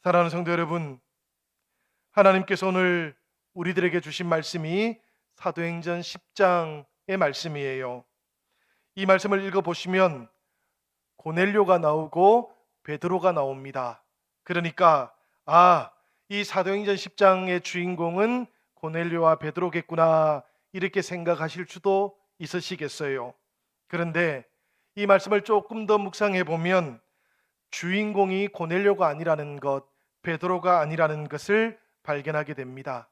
사랑하는 성도 여러분, 하나님께서 오늘 우리들에게 주신 말씀이 사도행전 10장의 말씀이에요. 이 말씀을 읽어보시면 고넬료가 나오고 베드로가 나옵니다. 그러니까 이 사도행전 10장의 주인공은 고넬료와 베드로겠구나, 이렇게 생각하실 수도 있으시겠어요. 그런데 이 말씀을 조금 더 묵상해 보면 주인공이 고넬료가 아니라는 것, 베드로가 아니라는 것을 발견하게 됩니다.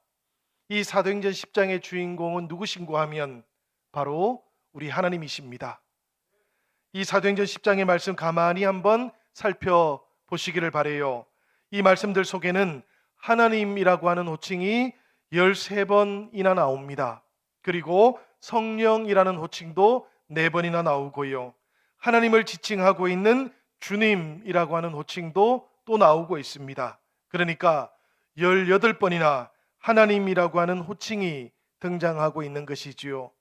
이 사도행전 10장의 주인공은 누구신고 하면 바로 우리 하나님이십니다. 이 사도행전 10장의 말씀 가만히 한번 살펴보시기를 바라요. 이 말씀들 속에는 하나님이라고 하는 호칭이 13번이나 나옵니다. 그리고 성령이라는 호칭도 4번이나 나오고요. 하나님을 지칭하고 있는 주님이라고 하는 호칭도 또 나오고 있습니다. 그러니까 18번이나 하나님이라고 하는 호칭이 등장하고 있는 것이지요.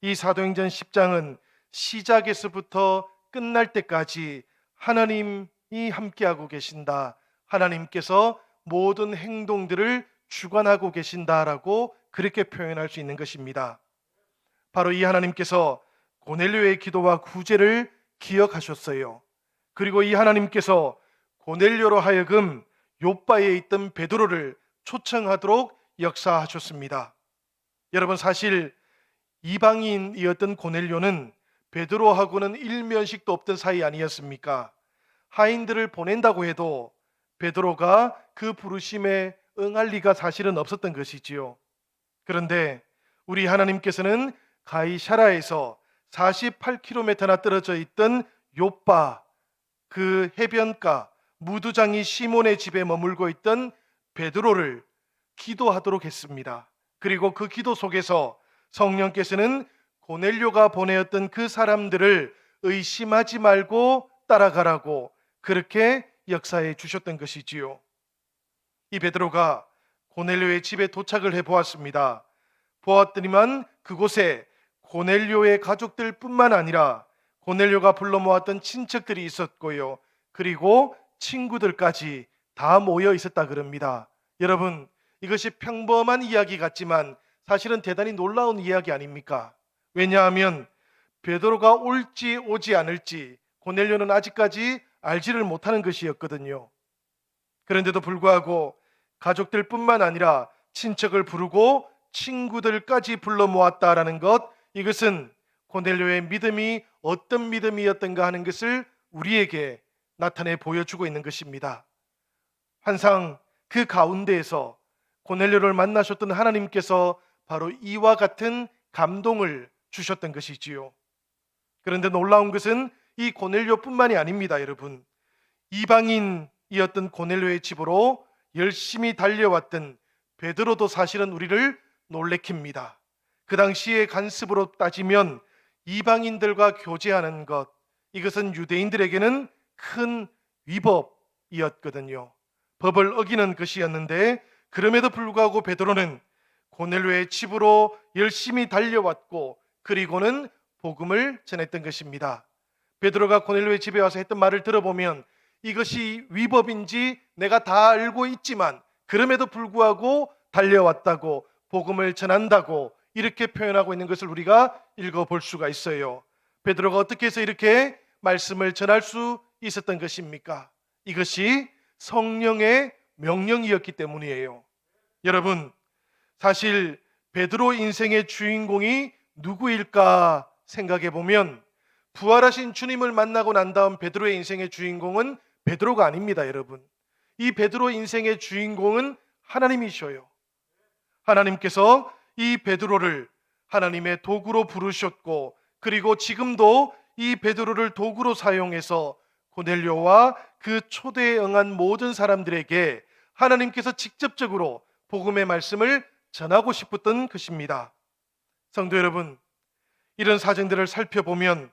이 사도행전 10장은 시작에서부터 끝날 때까지 하나님이 함께하고 계신다, 하나님께서 모든 행동들을 주관하고 계신다라고 그렇게 표현할 수 있는 것입니다. 바로 이 하나님께서 고넬료의 기도와 구제를 기억하셨어요. 그리고 이 하나님께서 고넬료로 하여금 욥바에 있던 베드로를 초청하도록 역사하셨습니다. 여러분, 사실 이방인이었던 고넬료는 베드로하고는 일면식도 없던 사이 아니었습니까? 하인들을 보낸다고 해도 베드로가 그 부르심에 응할 리가 사실은 없었던 것이지요. 그런데 우리 하나님께서는 가이사라에서 48km나 떨어져 있던 욥바, 그 해변가 무두장이 시몬의 집에 머물고 있던 베드로를 기도하도록 했습니다. 그리고 그 기도 속에서 성령께서는 고넬료가 보내었던 그 사람들을 의심하지 말고 따라가라고 그렇게 역사해 주셨던 것이지요. 이 베드로가 고넬료의 집에 도착을 해 보았습니다. 보았더니만 그곳에 고넬료의 가족들 뿐만 아니라 고넬료가 불러 모았던 친척들이 있었고요, 그리고 친구들까지 다 모여 있었다 그럽니다. 여러분, 이것이 평범한 이야기 같지만 사실은 대단히 놀라운 이야기 아닙니까? 왜냐하면 베드로가 올지 오지 않을지 고넬료는 아직까지 알지를 못하는 것이었거든요. 그런데도 불구하고 가족들 뿐만 아니라 친척을 부르고 친구들까지 불러 모았다라는 것, 이것은 고넬료의 믿음이 어떤 믿음이었던가 하는 것을 우리에게 나타내 보여주고 있는 것입니다. 항상 그 가운데에서 고넬료를 만나셨던 하나님께서 바로 이와 같은 감동을 주셨던 것이지요. 그런데 놀라운 것은 이 고넬료뿐만이 아닙니다, 여러분. 이방인이었던 고넬료의 집으로 열심히 달려왔던 베드로도 사실은 우리를 놀래킵니다. 그 당시의 관습으로 따지면 이방인들과 교제하는 것, 이것은 유대인들에게는 큰 위법이었거든요. 법을 어기는 것이었는데, 그럼에도 불구하고 베드로는 고넬료의 집으로 열심히 달려왔고 그리고는 복음을 전했던 것입니다. 베드로가 고넬료의 집에 와서 했던 말을 들어보면 이것이 위법인지 내가 다 알고 있지만 그럼에도 불구하고 달려왔다고, 복음을 전한다고 이렇게 표현하고 있는 것을 우리가 읽어볼 수가 있어요. 베드로가 어떻게 해서 이렇게 말씀을 전할 수 있었던 것입니까? 이것이 성령의 명령이었기 때문이에요. 여러분, 사실 베드로 인생의 주인공이 누구일까 생각해 보면 부활하신 주님을 만나고 난 다음 베드로의 인생의 주인공은 베드로가 아닙니다, 여러분. 이 베드로 인생의 주인공은 하나님이셔요. 하나님께서 이 베드로를 하나님의 도구로 부르셨고, 그리고 지금도 이 베드로를 도구로 사용해서 고넬료와 그 초대에 응한 모든 사람들에게 하나님께서 직접적으로 복음의 말씀을 전하고 싶었던 것입니다. 성도 여러분, 이런 사정들을 살펴보면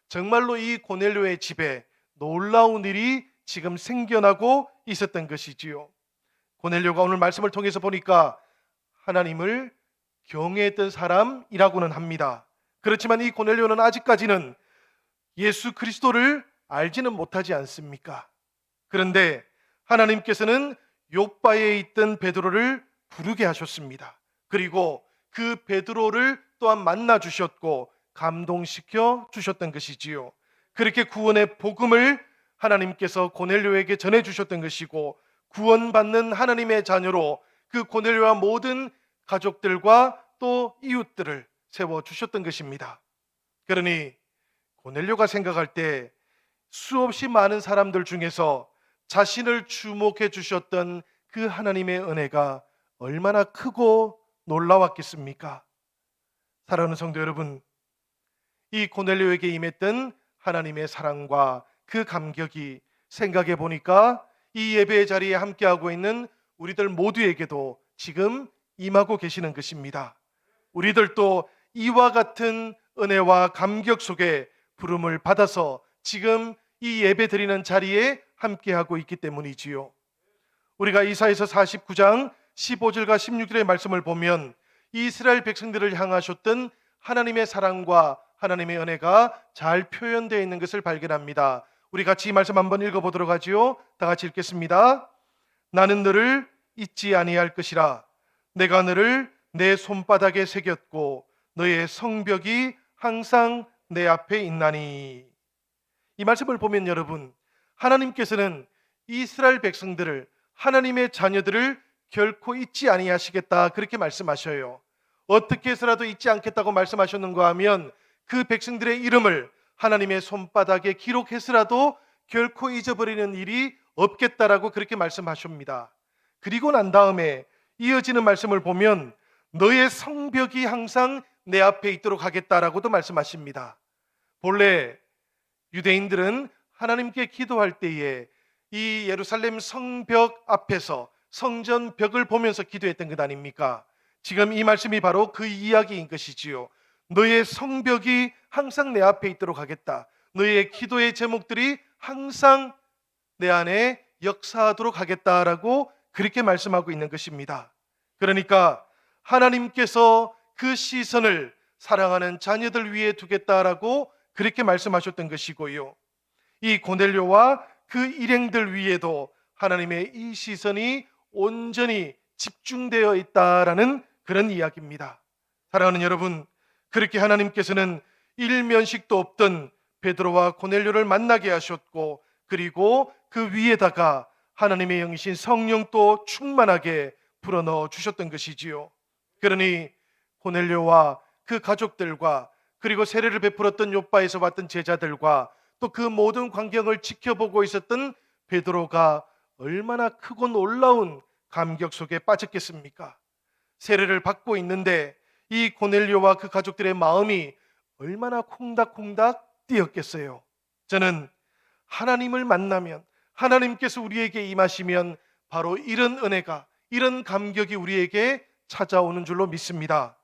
정말로 이 고넬료의 집에 놀라운 일이 지금 생겨나고 있었던 것이지요. 고넬료가 오늘 말씀을 통해서 보니까 하나님을 경외했던 사람이라고는 합니다. 그렇지만 이 고넬료는 아직까지는 예수 그리스도를 알지는 못하지 않습니까? 그런데 하나님께서는 욥바에 있던 베드로를 부르게 하셨습니다. 그리고 그 베드로를 또한 만나 주셨고 감동시켜 주셨던 것이지요. 그렇게 구원의 복음을 하나님께서 고넬료에게 전해 주셨던 것이고, 구원받는 하나님의 자녀로 그 고넬료와 모든 가족들과 또 이웃들을 세워 주셨던 것입니다. 그러니 고넬료가 생각할 때 수없이 많은 사람들 중에서 자신을 주목해 주셨던 그 하나님의 은혜가 얼마나 크고 놀라웠겠습니까? 사랑하는 성도 여러분, 이 고넬료에게 임했던 하나님의 사랑과 그 감격이 생각해 보니까 이 예배의 자리에 함께하고 있는 우리들 모두에게도 지금 임하고 계시는 것입니다. 우리들도 이와 같은 은혜와 감격 속에 부름을 받아서 지금 이 예배 드리는 자리에 함께하고 있기 때문이지요. 우리가 이사야서 49장 15절과 16절의 말씀을 보면 이스라엘 백성들을 향하셨던 하나님의 사랑과 하나님의 은혜가 잘 표현되어 있는 것을 발견합니다. 우리 같이 이 말씀 한번 읽어보도록 하지요. 다 같이 읽겠습니다. 나는 너를 잊지 아니할 것이라. 내가 너를 내 손바닥에 새겼고 너의 성벽이 항상 내 앞에 있나니. 이 말씀을 보면 여러분, 하나님께서는 이스라엘 백성들을, 하나님의 자녀들을 결코 잊지 아니하시겠다, 그렇게 말씀하셔요. 어떻게 해서라도 잊지 않겠다고 말씀하셨는가 하면 그 백성들의 이름을 하나님의 손바닥에 기록해서라도 결코 잊어버리는 일이 없겠다라고 그렇게 말씀하십니다. 그리고 난 다음에 이어지는 말씀을 보면 너의 성벽이 항상 내 앞에 있도록 하겠다라고도 말씀하십니다. 본래 유대인들은 하나님께 기도할 때에 이 예루살렘 성벽 앞에서 성전 벽을 보면서 기도했던 것 아닙니까? 지금 이 말씀이 바로 그 이야기인 것이지요. 너의 성벽이 항상 내 앞에 있도록 하겠다. 너의 기도의 제목들이 항상 내 안에 역사하도록 하겠다라고 그렇게 말씀하고 있는 것입니다. 그러니까 하나님께서 그 시선을 사랑하는 자녀들 위에 두겠다라고 그렇게 말씀하셨던 것이고요. 이 고넬료와 그 일행들 위에도 하나님의 이 시선이 온전히 집중되어 있다라는 그런 이야기입니다. 사랑하는 여러분, 그렇게 하나님께서는 일면식도 없던 베드로와 고넬료를 만나게 하셨고, 그리고 그 위에다가 하나님의 영이신 성령도 충만하게 불어넣어 주셨던 것이지요. 그러니 고넬료와 그 가족들과 그리고 세례를 베풀었던 욥바에서 왔던 제자들과 또 그 모든 광경을 지켜보고 있었던 베드로가 얼마나 크고 놀라운 감격 속에 빠졌겠습니까? 세례를 받고 있는데 이 고넬료와 그 가족들의 마음이 얼마나 콩닥콩닥 뛰었겠어요. 저는 하나님을 만나면, 하나님께서 우리에게 임하시면 바로 이런 은혜가, 이런 감격이 우리에게 찾아오는 줄로 믿습니다.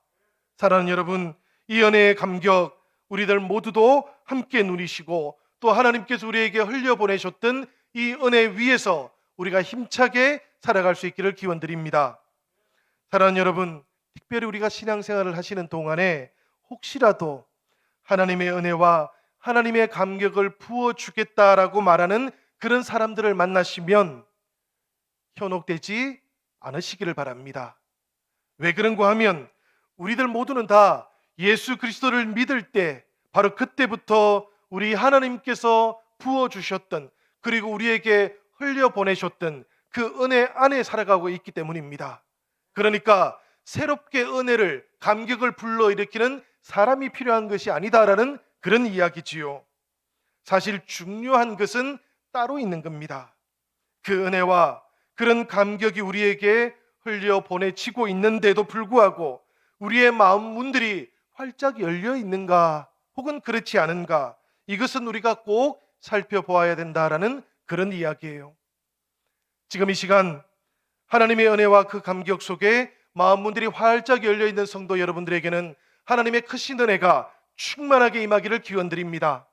사랑하는 여러분, 이 은혜의 감격 우리들 모두도 함께 누리시고 또 하나님께서 우리에게 흘려보내셨던 이 은혜 위에서 우리가 힘차게 살아갈 수 있기를 기원드립니다. 사랑하는 여러분, 특별히 우리가 신앙생활을 하시는 동안에 혹시라도 하나님의 은혜와 하나님의 감격을 부어주겠다라고 말하는 그런 사람들을 만나시면 현혹되지 않으시기를 바랍니다. 왜 그런가 하면 우리들 모두는 다 예수 그리스도를 믿을 때 바로 그때부터 우리 하나님께서 부어주셨던, 그리고 우리에게 흘려보내셨던 그 은혜 안에 살아가고 있기 때문입니다. 그러니까 새롭게 은혜를, 감격을 불러일으키는 사람이 필요한 것이 아니다라는 그런 이야기지요. 사실 중요한 것은 따로 있는 겁니다. 그 은혜와 그런 감격이 우리에게 흘려보내지고 있는데도 불구하고 우리의 마음 문들이 활짝 열려 있는가 혹은 그렇지 않은가, 이것은 우리가 꼭 살펴보아야 된다라는 그런 이야기예요. 지금 이 시간 하나님의 은혜와 그 감격 속에 마음 문들이 활짝 열려 있는 성도 여러분들에게는 하나님의 크신 은혜가 충만하게 임하기를 기원드립니다.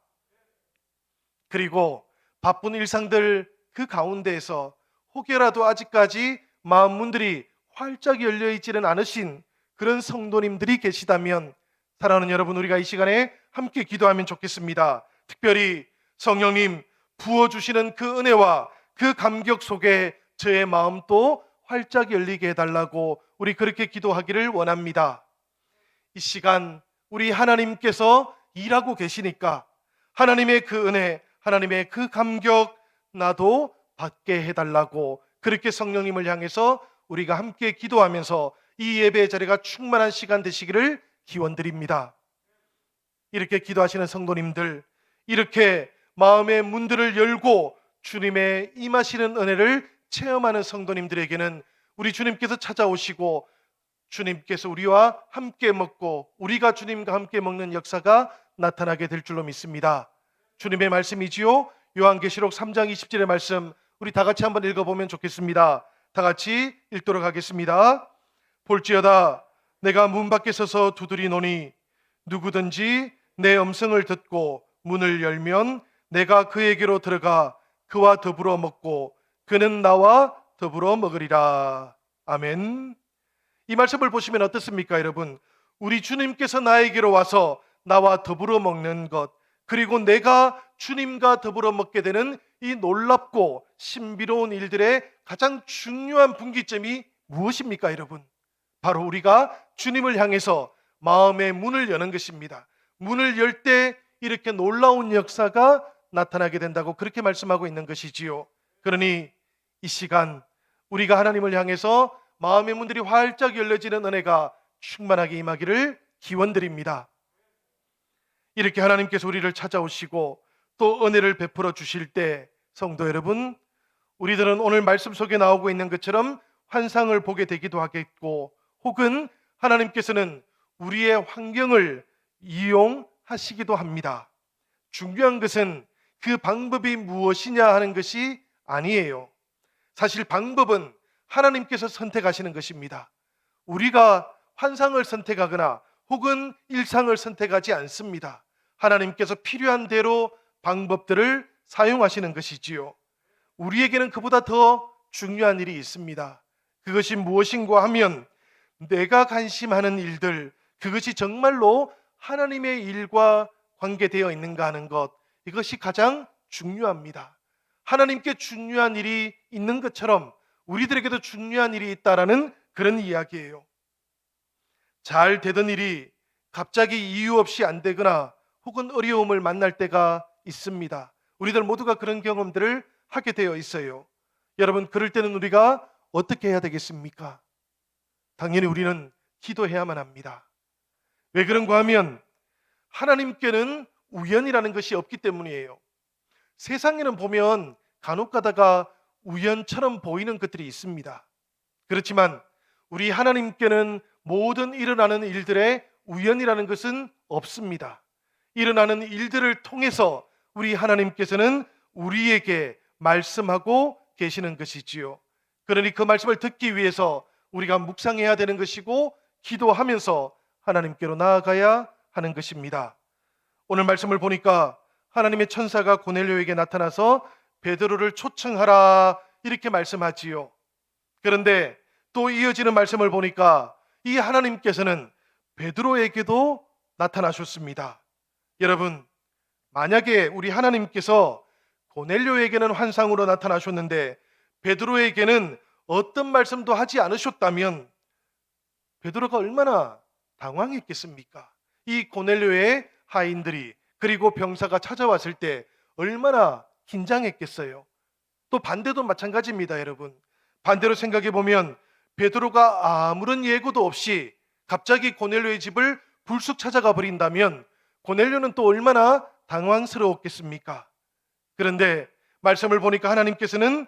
그리고 바쁜 일상들 그 가운데에서 혹여라도 아직까지 마음 문들이 활짝 열려 있지는 않으신 그런 성도님들이 계시다면 사랑하는 여러분, 우리가 이 시간에 함께 기도하면 좋겠습니다. 특별히 성령님 부어주시는 그 은혜와 그 감격 속에 저의 마음도 활짝 열리게 해달라고 우리 그렇게 기도하기를 원합니다. 이 시간 우리 하나님께서 일하고 계시니까 하나님의 그 은혜, 하나님의 그 감격 나도 받게 해달라고 그렇게 성령님을 향해서 우리가 함께 기도하면서 이 예배의 자리가 충만한 시간 되시기를 기원드립니다. 이렇게 기도하시는 성도님들, 이렇게 마음의 문들을 열고 주님의 임하시는 은혜를 체험하는 성도님들에게는 우리 주님께서 찾아오시고 주님께서 우리와 함께 먹고 우리가 주님과 함께 먹는 역사가 나타나게 될 줄로 믿습니다. 주님의 말씀이지요. 요한계시록 3장 20절의 말씀 우리 다 같이 한번 읽어보면 좋겠습니다. 다 같이 읽도록 하겠습니다. 볼지어다 내가 문 밖에 서서 두드리노니 누구든지 내 음성을 듣고 문을 열면 내가 그에게로 들어가 그와 더불어 먹고 그는 나와 더불어 먹으리라. 아멘. 이 말씀을 보시면 어떻습니까, 여러분? 우리 주님께서 나에게로 와서 나와 더불어 먹는 것, 그리고 내가 주님과 더불어 먹게 되는 이 놀랍고 신비로운 일들의 가장 중요한 분기점이 무엇입니까, 여러분? 바로 우리가 주님을 향해서 마음의 문을 여는 것입니다. 문을 열 때 이렇게 놀라운 역사가 나타나게 된다고 그렇게 말씀하고 있는 것이지요. 그러니 이 시간 우리가 하나님을 향해서 마음의 문들이 활짝 열려지는 은혜가 충만하게 임하기를 기원드립니다. 이렇게 하나님께서 우리를 찾아오시고 또 은혜를 베풀어 주실 때 성도 여러분, 우리들은 오늘 말씀 속에 나오고 있는 것처럼 환상을 보게 되기도 하겠고, 혹은 하나님께서는 우리의 환경을 이용하시기도 합니다. 중요한 것은 그 방법이 무엇이냐 하는 것이 아니에요. 사실 방법은 하나님께서 선택하시는 것입니다. 우리가 환상을 선택하거나 혹은 일상을 선택하지 않습니다. 하나님께서 필요한 대로 방법들을 사용하시는 것이지요. 우리에게는 그보다 더 중요한 일이 있습니다. 그것이 무엇인가 하면 내가 관심하는 일들, 그것이 정말로 하나님의 일과 관계되어 있는가 하는 것, 이것이 가장 중요합니다. 하나님께 중요한 일이 있는 것처럼 우리들에게도 중요한 일이 있다라는 그런 이야기예요. 잘 되던 일이 갑자기 이유 없이 안 되거나 혹은 어려움을 만날 때가 있습니다. 우리들 모두가 그런 경험들을 하게 되어 있어요. 여러분, 그럴 때는 우리가 어떻게 해야 되겠습니까? 당연히 우리는 기도해야만 합니다. 왜 그런가 하면 하나님께는 우연이라는 것이 없기 때문이에요. 세상에는 보면 간혹 가다가 우연처럼 보이는 것들이 있습니다. 그렇지만 우리 하나님께는 모든 일어나는 일들의 우연이라는 것은 없습니다. 일어나는 일들을 통해서 우리 하나님께서는 우리에게 말씀하고 계시는 것이지요. 그러니 그 말씀을 듣기 위해서 우리가 묵상해야 되는 것이고 기도하면서 하나님께로 나아가야 하는 것입니다. 오늘 말씀을 보니까 하나님의 천사가 고넬료에게 나타나서 베드로를 초청하라 이렇게 말씀하지요. 그런데 또 이어지는 말씀을 보니까 이 하나님께서는 베드로에게도 나타나셨습니다. 여러분, 만약에 우리 하나님께서 고넬료에게는 환상으로 나타나셨는데 베드로에게는 어떤 말씀도 하지 않으셨다면 베드로가 얼마나 당황했겠습니까? 이 고넬료의 하인들이 그리고 병사가 찾아왔을 때 얼마나 긴장했겠어요. 또 반대도 마찬가지입니다, 여러분. 반대로 생각해 보면 베드로가 아무런 예고도 없이 갑자기 고넬료의 집을 불쑥 찾아가 버린다면 고넬료는 또 얼마나 당황스러웠겠습니까? 그런데 말씀을 보니까 하나님께서는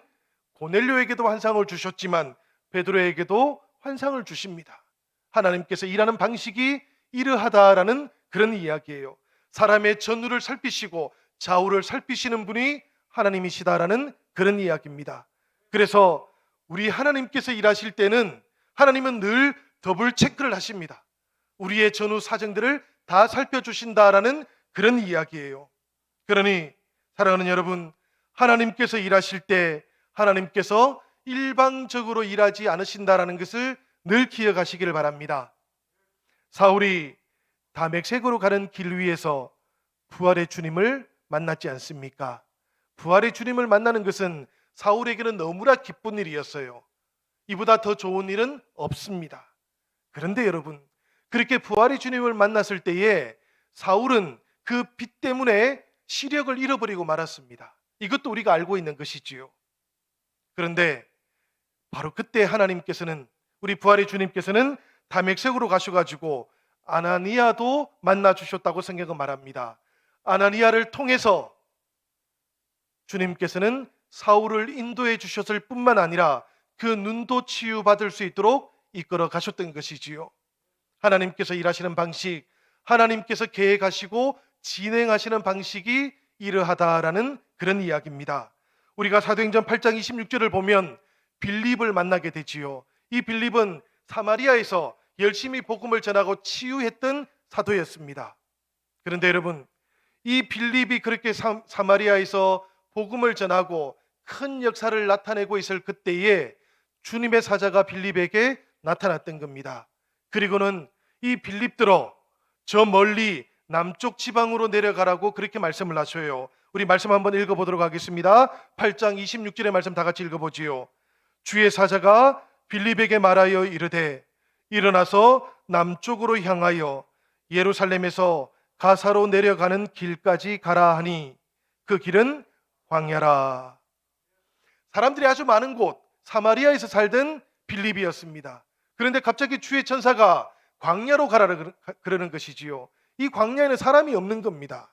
고넬료에게도 환상을 주셨지만 베드로에게도 환상을 주십니다. 하나님께서 일하는 방식이 이러하다라는 그런 이야기예요. 사람의 전후를 살피시고 좌우를 살피시는 분이 하나님이시다라는 그런 이야기입니다. 그래서 우리 하나님께서 일하실 때는 하나님은 늘 더블 체크를 하십니다. 우리의 전후 사정들을 다 살펴주신다라는 그런 이야기예요. 그러니 사랑하는 여러분, 하나님께서 일하실 때 하나님께서 일방적으로 일하지 않으신다라는 것을 늘 기억하시기를 바랍니다. 사울이 다메섹으로 가는 길 위에서 부활의 주님을 만났지 않습니까? 부활의 주님을 만나는 것은 사울에게는 너무나 기쁜 일이었어요. 이보다 더 좋은 일은 없습니다. 그런데 여러분, 그렇게 부활의 주님을 만났을 때에 사울은 그 빛 때문에 시력을 잃어버리고 말았습니다. 이것도 우리가 알고 있는 것이지요. 그런데 바로 그때 하나님께서는, 우리 부활의 주님께서는 다메섹으로 가셔가지고 아나니아도 만나 주셨다고 성경은 말합니다. 아나니아를 통해서 주님께서는 사울을 인도해 주셨을 뿐만 아니라 그 눈도 치유받을 수 있도록 이끌어 가셨던 것이지요. 하나님께서 일하시는 방식, 하나님께서 계획하시고 진행하시는 방식이 이러하다라는 그런 이야기입니다. 우리가 사도행전 8장 26절을 보면 빌립을 만나게 되지요. 이 빌립은 사마리아에서 열심히 복음을 전하고 치유했던 사도였습니다. 그런데 여러분, 이 빌립이 그렇게 사마리아에서 복음을 전하고 큰 역사를 나타내고 있을 그때에 주님의 사자가 빌립에게 나타났던 겁니다. 그리고는 이 빌립들어 저 멀리 남쪽 지방으로 내려가라고 그렇게 말씀을 하셔요. 우리 말씀 한번 읽어보도록 하겠습니다. 8장 26절의 말씀 다 같이 읽어보지요. 주의 사자가 빌립에게 말하여 이르되 일어나서 남쪽으로 향하여 예루살렘에서 가사로 내려가는 길까지 가라 하니 그 길은 광야라. 사람들이 아주 많은 곳 사마리아에서 살던 빌립이었습니다. 그런데 갑자기 주의 천사가 광야로 가라 그러는 것이지요. 이 광야에는 사람이 없는 겁니다.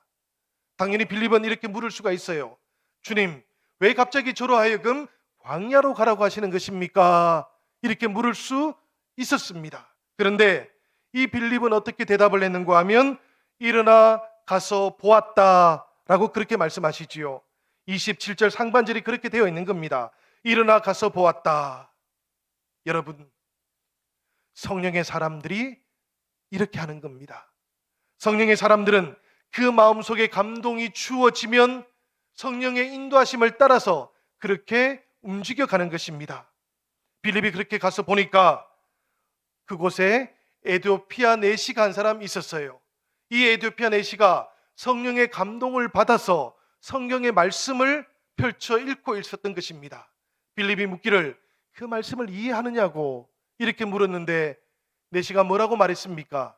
당연히 빌립은 이렇게 물을 수가 있어요. 주님, 왜 갑자기 저로 하여금 광야로 가라고 하시는 것입니까? 이렇게 물을 수 있었습니다. 그런데 이 빌립은 어떻게 대답을 했는가 하면 일어나 가서 보았다 라고 그렇게 말씀하시지요. 27절 상반절이 그렇게 되어 있는 겁니다. 일어나 가서 보았다. 여러분, 성령의 사람들이 이렇게 하는 겁니다. 성령의 사람들은 그 마음속에 감동이 주어지면 성령의 인도하심을 따라서 그렇게 움직여가는 것입니다. 빌립이 그렇게 가서 보니까 그곳에 에티오피아 내시가 한 사람 있었어요. 이 에티오피아 내시가 성령의 감동을 받아서 성경의 말씀을 펼쳐 읽고 있었던 것입니다. 빌립이 묻기를 그 말씀을 이해하느냐고 이렇게 물었는데 내시가 뭐라고 말했습니까?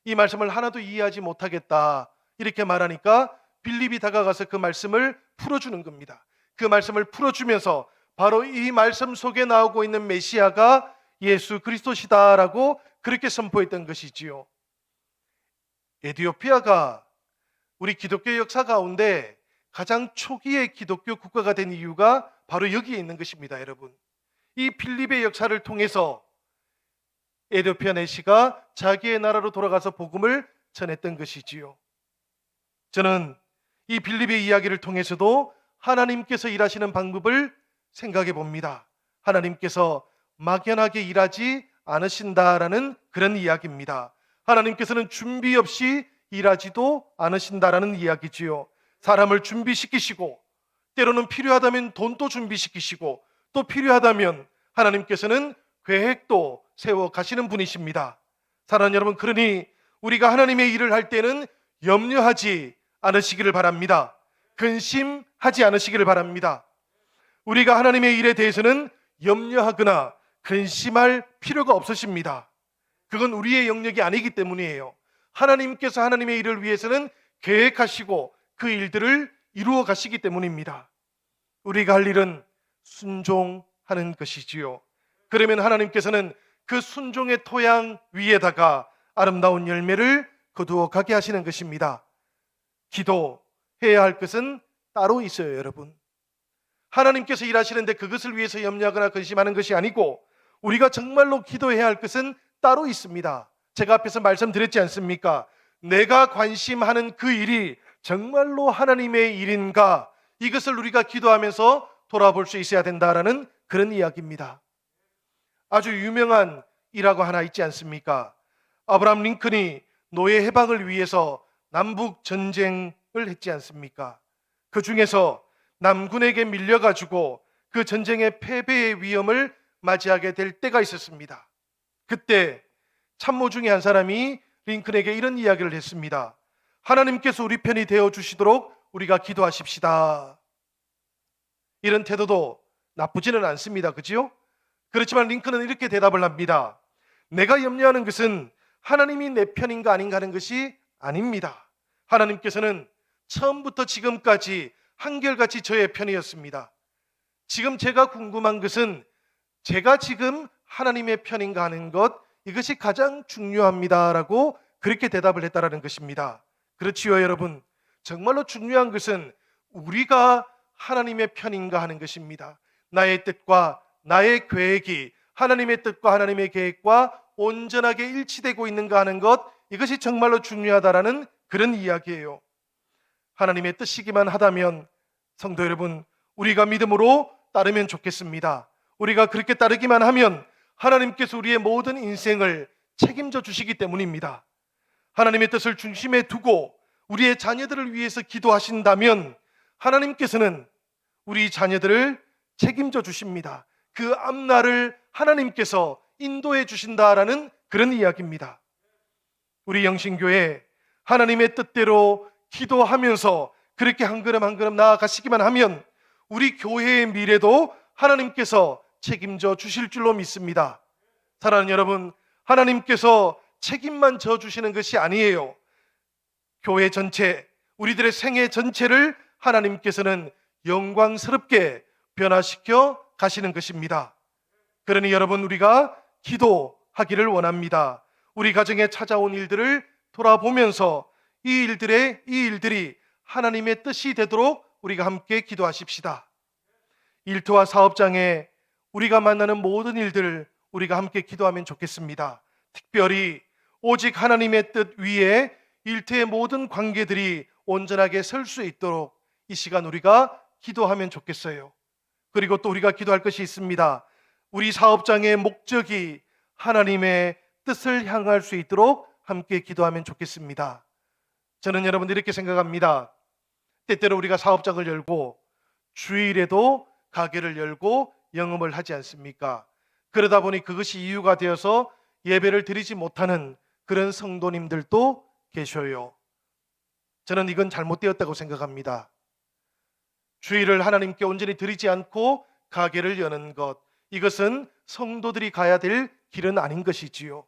이 말씀을 하나도 이해하지 못하겠다 이렇게 말하니까 빌립이 다가가서 그 말씀을 풀어주는 겁니다. 그 말씀을 풀어주면서 바로 이 말씀 속에 나오고 있는 메시아가 예수 그리스도시다라고 그렇게 선포했던 것이지요. 에티오피아가 우리 기독교 역사 가운데 가장 초기의 기독교 국가가 된 이유가 바로 여기에 있는 것입니다. 여러분, 이 빌립의 역사를 통해서 에티오피아 내시가 자기의 나라로 돌아가서 복음을 전했던 것이지요. 저는 이 빌립의 이야기를 통해서도 하나님께서 일하시는 방법을 생각해 봅니다. 하나님께서 막연하게 일하지 않으신다라는 그런 이야기입니다. 하나님께서는 준비 없이 일하지도 않으신다라는 이야기지요. 사람을 준비시키시고 때로는 필요하다면 돈도 준비시키시고 또 필요하다면 하나님께서는 계획도 세워 가시는 분이십니다. 사랑하는 여러분, 그러니 우리가 하나님의 일을 할 때는 염려하지 않으시기를 바랍니다. 근심하지 않으시기를 바랍니다. 우리가 하나님의 일에 대해서는 염려하거나 근심할 필요가 없으십니다. 그건 우리의 영역이 아니기 때문이에요. 하나님께서 하나님의 일을 위해서는 계획하시고 그 일들을 이루어 가시기 때문입니다. 우리가 할 일은 순종하는 것이지요. 그러면 하나님께서는 그 순종의 토양 위에다가 아름다운 열매를 거두어 가게 하시는 것입니다. 기도해야 할 것은 따로 있어요, 여러분. 하나님께서 일하시는데 그것을 위해서 염려하거나 근심하는 것이 아니고 우리가 정말로 기도해야 할 것은 따로 있습니다. 제가 앞에서 말씀드렸지 않습니까? 내가 관심하는 그 일이 정말로 하나님의 일인가? 이것을 우리가 기도하면서 돌아볼 수 있어야 된다라는 그런 이야기입니다. 아주 유명한 일화가 하나 있지 않습니까? 아브라함 링컨이 노예 해방을 위해서 남북 전쟁을 했지 않습니까? 그 중에서 남군에게 밀려가지고 그 전쟁의 패배의 위험을 맞이하게 될 때가 있었습니다. 그때 참모 중에 한 사람이 링컨에게 이런 이야기를 했습니다. 하나님께서 우리 편이 되어 주시도록 우리가 기도하십시다. 이런 태도도 나쁘지는 않습니다. 그지요? 그렇지만 링컨은 이렇게 대답을 합니다. 내가 염려하는 것은 하나님이 내 편인가 아닌가 하는 것이 아닙니다. 하나님께서는 처음부터 지금까지 한결같이 저의 편이었습니다. 지금 제가 궁금한 것은 제가 지금 하나님의 편인가 하는 것, 이것이 가장 중요합니다라고 그렇게 대답을 했다라는 것입니다. 그렇지요, 여러분. 정말로 중요한 것은 우리가 하나님의 편인가 하는 것입니다. 나의 뜻과 나의 계획이 하나님의 뜻과 하나님의 계획과 온전하게 일치되고 있는가 하는 것, 이것이 정말로 중요하다라는 그런 이야기예요. 하나님의 뜻이기만 하다면 성도 여러분, 우리가 믿음으로 따르면 좋겠습니다. 우리가 그렇게 따르기만 하면 하나님께서 우리의 모든 인생을 책임져 주시기 때문입니다. 하나님의 뜻을 중심에 두고 우리의 자녀들을 위해서 기도하신다면 하나님께서는 우리 자녀들을 책임져 주십니다. 그 앞날을 하나님께서 인도해 주신다라는 그런 이야기입니다. 우리 영신교회 하나님의 뜻대로 기도하면서 그렇게 한 걸음 한 걸음 나아가시기만 하면 우리 교회의 미래도 하나님께서 책임져 주실 줄로 믿습니다. 사랑하는 여러분, 하나님께서 책임만 져 주시는 것이 아니에요. 교회 전체, 우리들의 생애 전체를 하나님께서는 영광스럽게 변화시켜 가시는 것입니다. 그러니 여러분, 우리가 기도하기를 원합니다. 우리 가정에 찾아온 일들을 돌아보면서 이 일들이 하나님의 뜻이 되도록 우리가 함께 기도하십시다. 일터와 사업장에 우리가 만나는 모든 일들을 우리가 함께 기도하면 좋겠습니다. 특별히 오직 하나님의 뜻 위에 일터의 모든 관계들이 온전하게 설 수 있도록 이 시간 우리가 기도하면 좋겠어요. 그리고 또 우리가 기도할 것이 있습니다. 우리 사업장의 목적이 하나님의 뜻을 향할 수 있도록 함께 기도하면 좋겠습니다. 저는 여러분 이렇게 생각합니다. 때때로 우리가 사업장을 열고 주일에도 가게를 열고 영업을 하지 않습니까? 그러다 보니 그것이 이유가 되어서 예배를 드리지 못하는 그런 성도님들도 계셔요. 저는 이건 잘못되었다고 생각합니다. 주일을 하나님께 온전히 드리지 않고 가게를 여는 것, 이것은 성도들이 가야 될 길은 아닌 것이지요.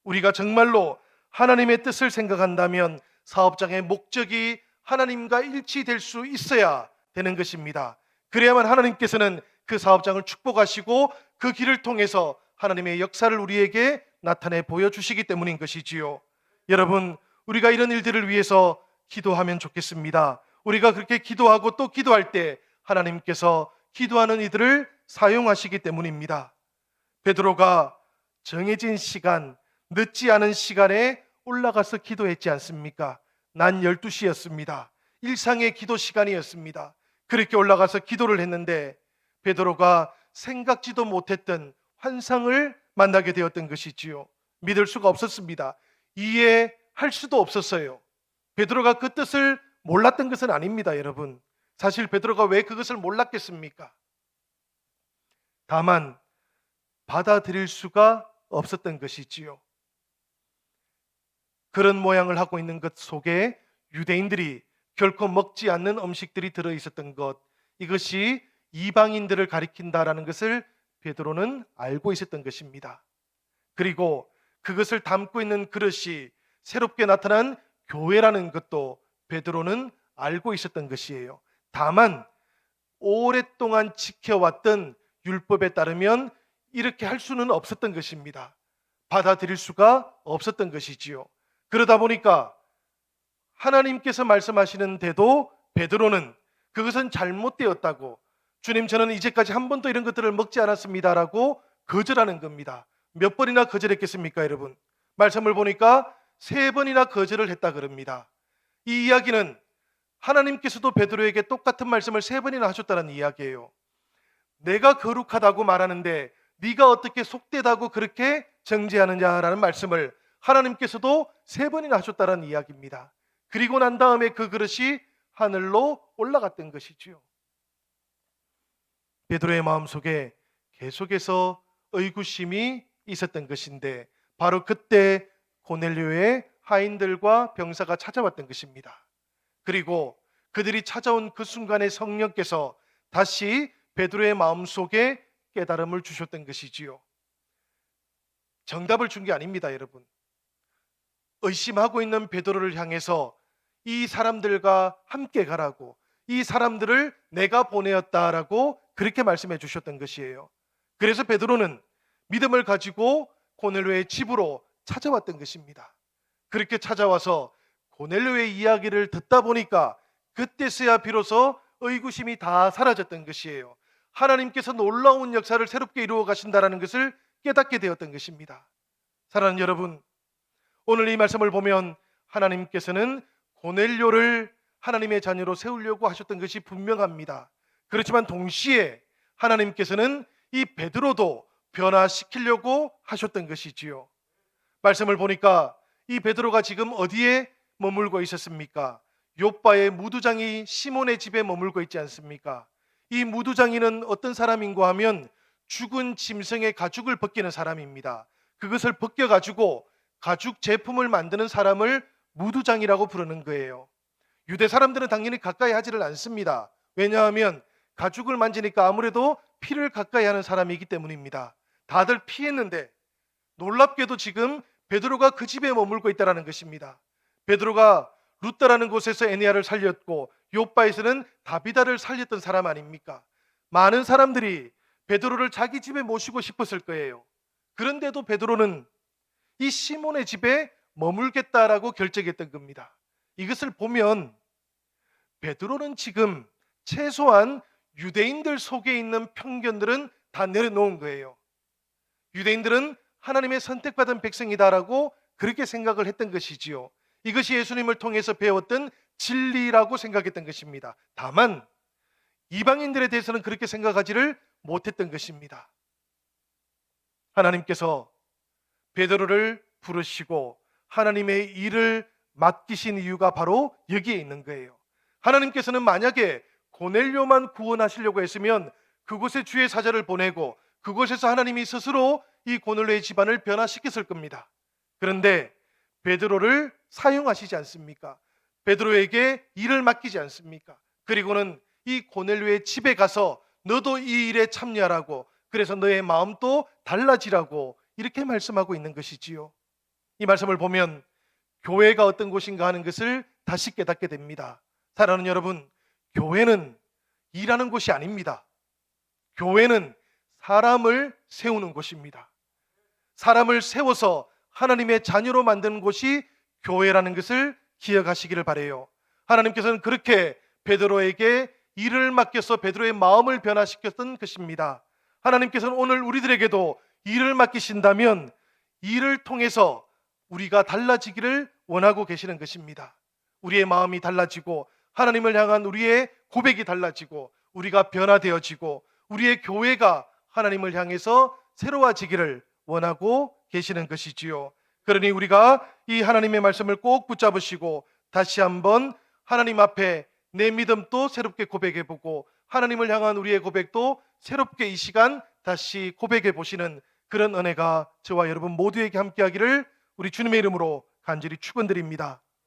우리가 정말로 하나님의 뜻을 생각한다면 사업장의 목적이 하나님과 일치될 수 있어야 되는 것입니다. 그래야만 하나님께서는 그 사업장을 축복하시고 그 길을 통해서 하나님의 역사를 우리에게 나타내 보여주시기 때문인 것이지요. 여러분, 우리가 이런 일들을 위해서 기도하면 좋겠습니다. 우리가 그렇게 기도하고 또 기도할 때 하나님께서 기도하는 이들을 사용하시기 때문입니다. 베드로가 정해진 시간, 늦지 않은 시간에 올라가서 기도했지 않습니까? 난 12시였습니다. 일상의 기도 시간이었습니다. 그렇게 올라가서 기도를 했는데 베드로가 생각지도 못했던 환상을 만나게 되었던 것이지요. 믿을 수가 없었습니다. 이해할 수도 없었어요. 베드로가 그 뜻을 몰랐던 것은 아닙니다, 여러분. 사실 베드로가 왜 그것을 몰랐겠습니까? 다만 받아들일 수가 없었던 것이지요. 그런 모양을 하고 있는 것 속에 유대인들이 결코 먹지 않는 음식들이 들어 있었던 것, 이것이 이방인들을 가리킨다라는 것을 베드로는 알고 있었던 것입니다. 그리고 그것을 담고 있는 그릇이 새롭게 나타난 교회라는 것도 베드로는 알고 있었던 것이에요. 다만 오랫동안 지켜왔던 율법에 따르면 이렇게 할 수는 없었던 것입니다. 받아들일 수가 없었던 것이지요. 그러다 보니까 하나님께서 말씀하시는데도 베드로는 그것은 잘못되었다고, 주님 저는 이제까지 한 번도 이런 것들을 먹지 않았습니다라고 거절하는 겁니다. 몇 번이나 거절했겠습니까, 여러분? 말씀을 보니까 3번이나 거절을 했다 그럽니다. 이 이야기는 하나님께서도 베드로에게 똑같은 말씀을 3번이나 하셨다는 이야기예요. 내가 거룩하다고 말하는데 네가 어떻게 속되다고 그렇게 정죄하느냐라는 말씀을 하나님께서도 3번이나 하셨다는 이야기입니다. 그리고 난 다음에 그 그릇이 하늘로 올라갔던 것이지요. 베드로의 마음속에 계속해서 의구심이 있었던 것인데 바로 그때 고넬료의 하인들과 병사가 찾아왔던 것입니다. 그리고 그들이 찾아온 그 순간에 성령께서 다시 베드로의 마음속에 깨달음을 주셨던 것이지요. 정답을 준 게 아닙니다, 여러분. 의심하고 있는 베드로를 향해서 이 사람들과 함께 가라고, 이 사람들을 내가 보내었다라고 그렇게 말씀해 주셨던 것이에요. 그래서 베드로는 믿음을 가지고 고넬료의 집으로 찾아왔던 것입니다. 그렇게 찾아와서 고넬료의 이야기를 듣다 보니까 그때서야 비로소 의구심이 다 사라졌던 것이에요. 하나님께서 놀라운 역사를 새롭게 이루어 가신다라는 것을 깨닫게 되었던 것입니다. 사랑하는 여러분, 오늘 이 말씀을 보면 하나님께서는 고넬료를 하나님의 자녀로 세우려고 하셨던 것이 분명합니다. 그렇지만 동시에 하나님께서는 이 베드로도 변화시키려고 하셨던 것이지요. 말씀을 보니까 이 베드로가 지금 어디에 머물고 있었습니까? 욥바의 무두장이 시몬의 집에 머물고 있지 않습니까? 이 무두장이는 어떤 사람인가 하면 죽은 짐승의 가죽을 벗기는 사람입니다. 그것을 벗겨가지고 가죽 제품을 만드는 사람을 무두장이라고 부르는 거예요. 유대 사람들은 당연히 가까이 하지를 않습니다. 왜냐하면 가죽을 만지니까 아무래도 피를 가까이 하는 사람이기 때문입니다. 다들 피했는데 놀랍게도 지금 베드로가 그 집에 머물고 있다는 것입니다. 베드로가 루다라는 곳에서 에니야를 살렸고 욥바에서는 다비다를 살렸던 사람 아닙니까? 많은 사람들이 베드로를 자기 집에 모시고 싶었을 거예요. 그런데도 베드로는 이 시몬의 집에 머물겠다라고 결정했던 겁니다. 이것을 보면 베드로는 지금 최소한 유대인들 속에 있는 편견들은 다 내려놓은 거예요. 유대인들은 하나님의 선택받은 백성이다라고 그렇게 생각을 했던 것이지요. 이것이 예수님을 통해서 배웠던 진리라고 생각했던 것입니다. 다만 이방인들에 대해서는 그렇게 생각하지를 못했던 것입니다. 하나님께서 베드로를 부르시고 하나님의 일을 맡기신 이유가 바로 여기에 있는 거예요. 하나님께서는 만약에 고넬료만 구원하시려고 했으면 그곳에 주의 사자를 보내고 그곳에서 하나님이 스스로 이 고넬료의 집안을 변화시켰을 겁니다. 그런데 베드로를 사용하시지 않습니까? 베드로에게 일을 맡기지 않습니까? 그리고는 이 고넬료의 집에 가서 너도 이 일에 참여하라고, 그래서 너의 마음도 달라지라고 이렇게 말씀하고 있는 것이지요. 이 말씀을 보면 교회가 어떤 곳인가 하는 것을 다시 깨닫게 됩니다. 사랑하는 여러분, 교회는 일하는 곳이 아닙니다. 교회는 사람을 세우는 곳입니다. 사람을 세워서 하나님의 자녀로 만드는 곳이 교회라는 것을 기억하시기를 바라요. 하나님께서는 그렇게 베드로에게 일을 맡겨서 베드로의 마음을 변화시켰던 것입니다. 하나님께서는 오늘 우리들에게도 일을 맡기신다면 일을 통해서 우리가 달라지기를 원하고 계시는 것입니다. 우리의 마음이 달라지고 하나님을 향한 우리의 고백이 달라지고 우리가 변화되어지고 우리의 교회가 하나님을 향해서 새로워지기를 원하고 계시는 것이지요. 그러니 우리가 이 하나님의 말씀을 꼭 붙잡으시고 다시 한번 하나님 앞에 내 믿음도 새롭게 고백해보고 하나님을 향한 우리의 고백도 새롭게 이 시간 다시 고백해 보시는 그런 은혜가 저와 여러분 모두에게 함께하기를 우리 주님의 이름으로 간절히 축원드립니다.